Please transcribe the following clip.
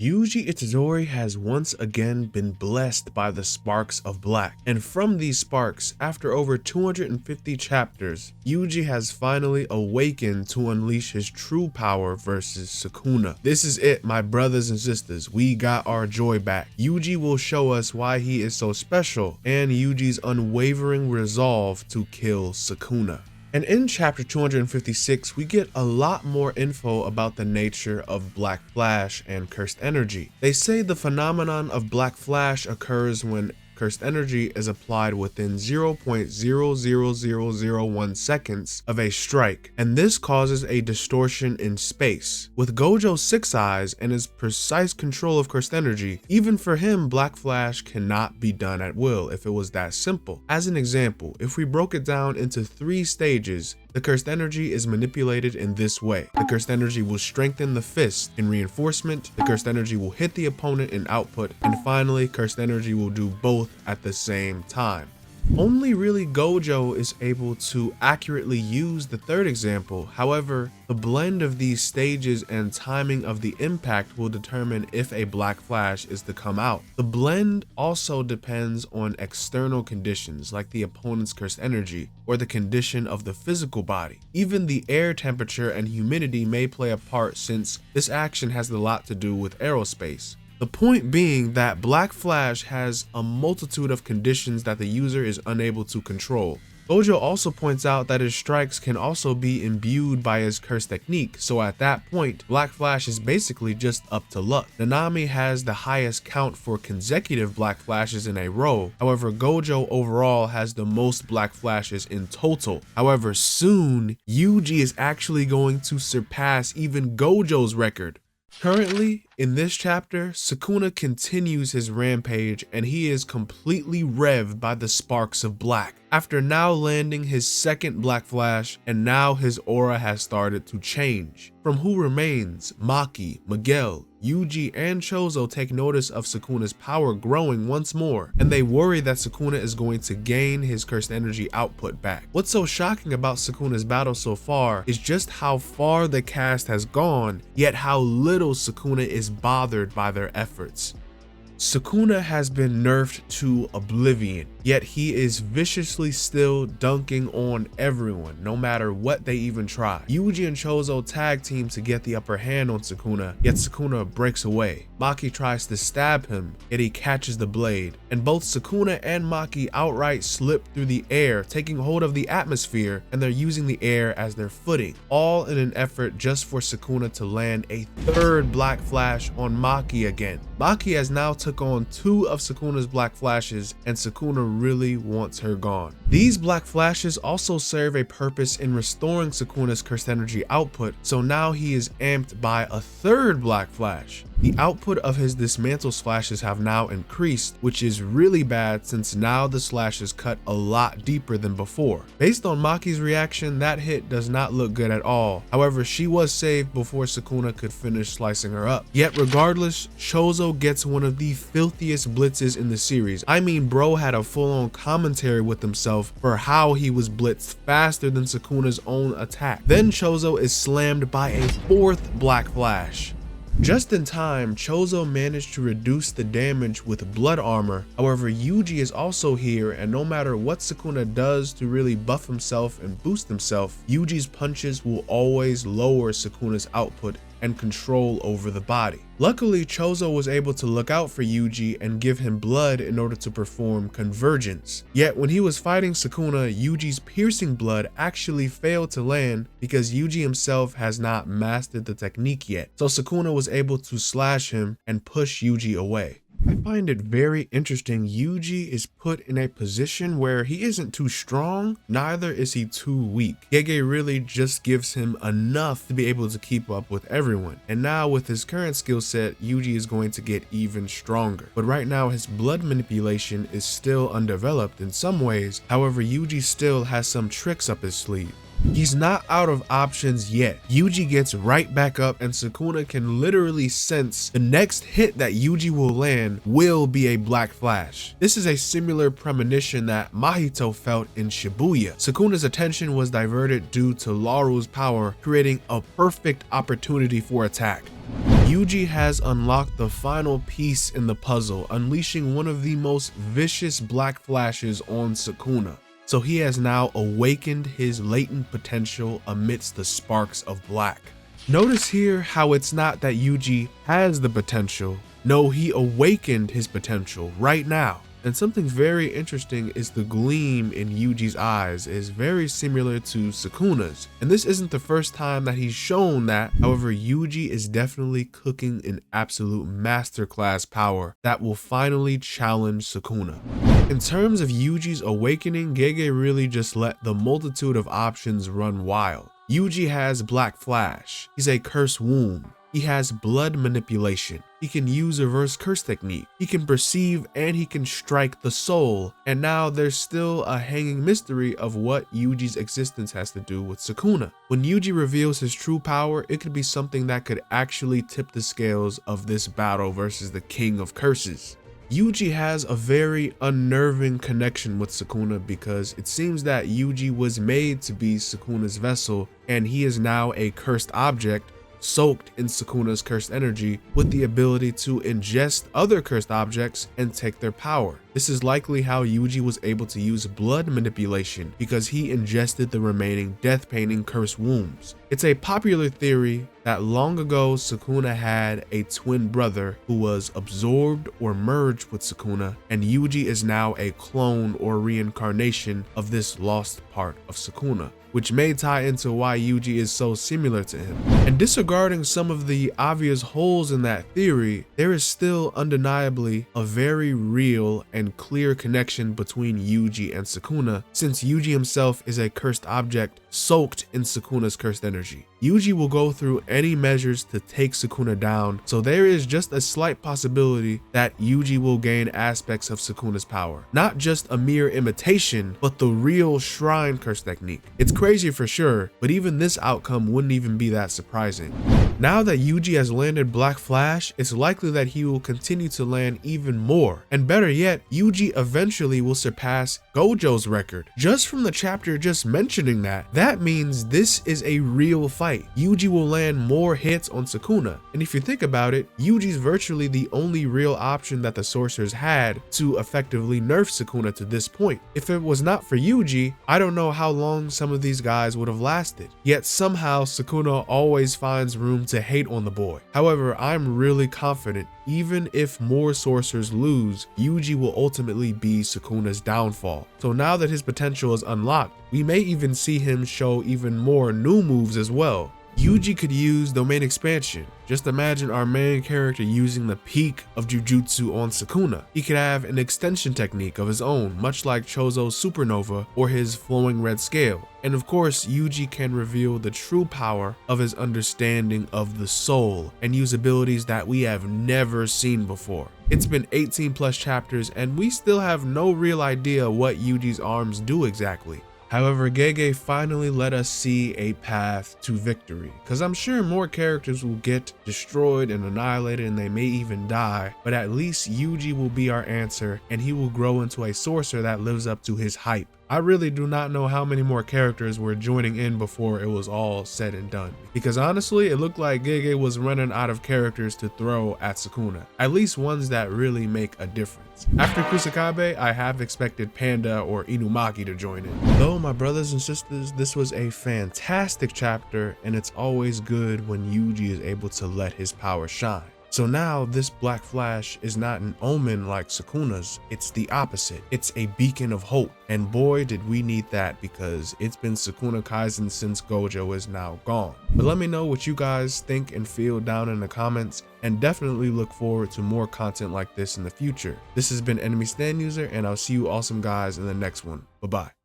Yuji Itadori has once again been blessed by the sparks of black, and from these sparks, after over 250 chapters, Yuji has finally awakened to unleash his true power versus Sukuna. This is it, my brothers and sisters, we got our joy back. Yuji will show us why he is so special, and Yuji's unwavering resolve to kill Sukuna. And in chapter 256, we get a lot more info about the nature of Black Flash and cursed energy. They say the phenomenon of Black Flash occurs when cursed energy is applied within 0.00001 seconds of a strike, and this causes a distortion in space. With Gojo's 6 eyes and his precise control of cursed energy, even for him, Black Flash cannot be done at will if it was that simple. As an example, if we broke it down into 3 stages, the cursed energy is manipulated in this way. The cursed energy will strengthen the fist in reinforcement, the cursed energy will hit the opponent in output, and finally, cursed energy will do both at the same time. Only really Gojo is able to accurately use the third example. However, the blend of these stages and timing of the impact will determine if a Black Flash is to come out. The blend also depends on external conditions like the opponent's cursed energy or the condition of the physical body. Even the air temperature and humidity may play a part, since this action has a lot to do with aerospace. The point being that Black Flash has a multitude of conditions that the user is unable to control. Gojo also points out that his strikes can also be imbued by his curse technique, so at that point, Black Flash is basically just up to luck. Nanami has the highest count for consecutive Black Flashes in a row, however Gojo overall has the most Black Flashes in total. However, soon, Yuji is actually going to surpass even Gojo's record. Currently, in this chapter, Sukuna continues his rampage and he is completely revved by the sparks of black. After now landing his second Black Flash, and now his aura has started to change. From who remains, Maki, Miguel, Yuji, and Chozo take notice of Sukuna's power growing once more, and they worry that Sukuna is going to gain his cursed energy output back. What's so shocking about Sukuna's battle so far is just how far the cast has gone, yet how little Sukuna is bothered by their efforts. Sukuna has been nerfed to oblivion, yet he is viciously still dunking on everyone, no matter what they even try. Yuji and Chozo tag team to get the upper hand on Sukuna, yet Sukuna breaks away. Maki tries to stab him, yet he catches the blade, and both Sukuna and Maki outright slip through the air, taking hold of the atmosphere, and they're using the air as their footing, all in an effort just for Sukuna to land a third Black Flash on Maki again. Maki has now took on 2 of Sukuna's Black Flashes, and Sukuna really wants her gone. These Black Flashes also serve a purpose in restoring Sukuna's cursed energy output, so now he is amped by a third Black Flash. The output of his dismantle slashes have now increased, which is really bad since now the slashes cut a lot deeper than before. Based on Maki's reaction, that hit does not look good at all. However, she was saved before Sukuna could finish slicing her up. Yet regardless, Chozo gets one of the filthiest blitzes in the series. I mean, bro had a full-on commentary with himself for how he was blitzed faster than Sukuna's own attack. Then Chozo is slammed by a 4th Black Flash. Just in time, Chozo managed to reduce the damage with blood armor. However, Yuji is also here, and no matter what Sukuna does to really buff himself and boost himself, Yuji's punches will always lower Sukuna's output and control over the body. Luckily, Chozo was able to look out for Yuji and give him blood in order to perform convergence. Yet when he was fighting Sukuna, Yuji's piercing blood actually failed to land because Yuji himself has not mastered the technique yet. So Sukuna was able to slash him and push Yuji away. I find it very interesting. Yuji is put in a position where he isn't too strong, neither is he too weak. Gege really just gives him enough to be able to keep up with everyone. And now with his current skill set, Yuji is going to get even stronger. But right now his blood manipulation is still undeveloped in some ways. However, Yuji still has some tricks up his sleeve. He's not out of options yet. Yuji gets right back up and Sukuna can literally sense the next hit that Yuji will land will be a Black Flash. This is a similar premonition that Mahito felt in Shibuya. Sukuna's attention was diverted due to Laru's power, creating a perfect opportunity for attack. Yuji has unlocked the final piece in the puzzle, unleashing one of the most vicious Black Flashes on Sukuna. So he has now awakened his latent potential amidst the sparks of black. Notice here how it's not that Yuji has the potential. No, he awakened his potential right now. And something very interesting is the gleam in Yuji's eyes is very similar to Sukuna's. And this isn't the first time that he's shown that. However, Yuji is definitely cooking an absolute masterclass power that will finally challenge Sukuna. In terms of Yuji's awakening, Gege really just let the multitude of options run wild. Yuji has Black Flash. He's a cursed womb. He has blood manipulation. He can use reverse curse technique. He can perceive and he can strike the soul. And now there's still a hanging mystery of what Yuji's existence has to do with Sukuna. When Yuji reveals his true power, it could be something that could actually tip the scales of this battle versus the King of Curses. Yuji has a very unnerving connection with Sukuna because it seems that Yuji was made to be Sukuna's vessel and he is now a cursed object soaked in Sukuna's cursed energy with the ability to ingest other cursed objects and take their power. This is likely how Yuji was able to use blood manipulation because he ingested the remaining death painting cursed wombs. It's a popular theory that long ago Sukuna had a twin brother who was absorbed or merged with Sukuna, and Yuji is now a clone or reincarnation of this lost part of Sukuna, which may tie into why Yuji is so similar to him. And disregarding some of the obvious holes in that theory, there is still undeniably a very real and clear connection between Yuji and Sukuna, since Yuji himself is a cursed object soaked in Sukuna's cursed energy. Yuji will go through any measures to take Sukuna down, so there is just a slight possibility that Yuji will gain aspects of Sukuna's power. Not just a mere imitation, but the real shrine curse technique. It's crazy for sure, but even this outcome wouldn't even be that surprising. Now that Yuji has landed Black Flash, it's likely that he will continue to land even more. And better yet, Yuji eventually will surpass Gojo's record. Just from the chapter just mentioning that means this is a real fight. Yuji will land more hits on Sukuna. And if you think about it, Yuji's virtually the only real option that the sorcerers had to effectively nerf Sukuna to this point. If it was not for Yuji, I don't know how long some of these guys would have lasted. Yet somehow Sukuna always finds room to hate on the boy. However, I'm really confident even if more sorcerers lose, Yuji will ultimately be Sukuna's downfall. So now that his potential is unlocked, we may even see him show even more new moves as well. Yuji could use domain expansion. Just imagine our main character using the peak of Jujutsu on Sukuna. He could have an extension technique of his own, much like Chozo's supernova or his flowing red scale. And of course, Yuji can reveal the true power of his understanding of the soul and use abilities that we have never seen before. It's been 18 plus chapters and we still have no real idea what Yuji's arms do exactly. However, Gege finally let us see a path to victory, because I'm sure more characters will get destroyed and annihilated and they may even die, but at least Yuji will be our answer and he will grow into a sorcerer that lives up to his hype. I really do not know how many more characters were joining in before it was all said and done, because honestly it looked like Gege was running out of characters to throw at Sukuna, at least ones that really make a difference. After Kusakabe, I have expected Panda or Inumaki to join in. Though my brothers and sisters, this was a fantastic chapter and it's always good when Yuji is able to let his power shine. So now this Black Flash is not an omen like Sukuna's, it's the opposite. It's a beacon of hope. And boy did we need that, because it's been Sukuna Kaisen since Gojo is now gone. But let me know what you guys think and feel down in the comments, and definitely look forward to more content like this in the future. This has been Enemy Stand User, and I'll see you awesome guys in the next one. Bye bye.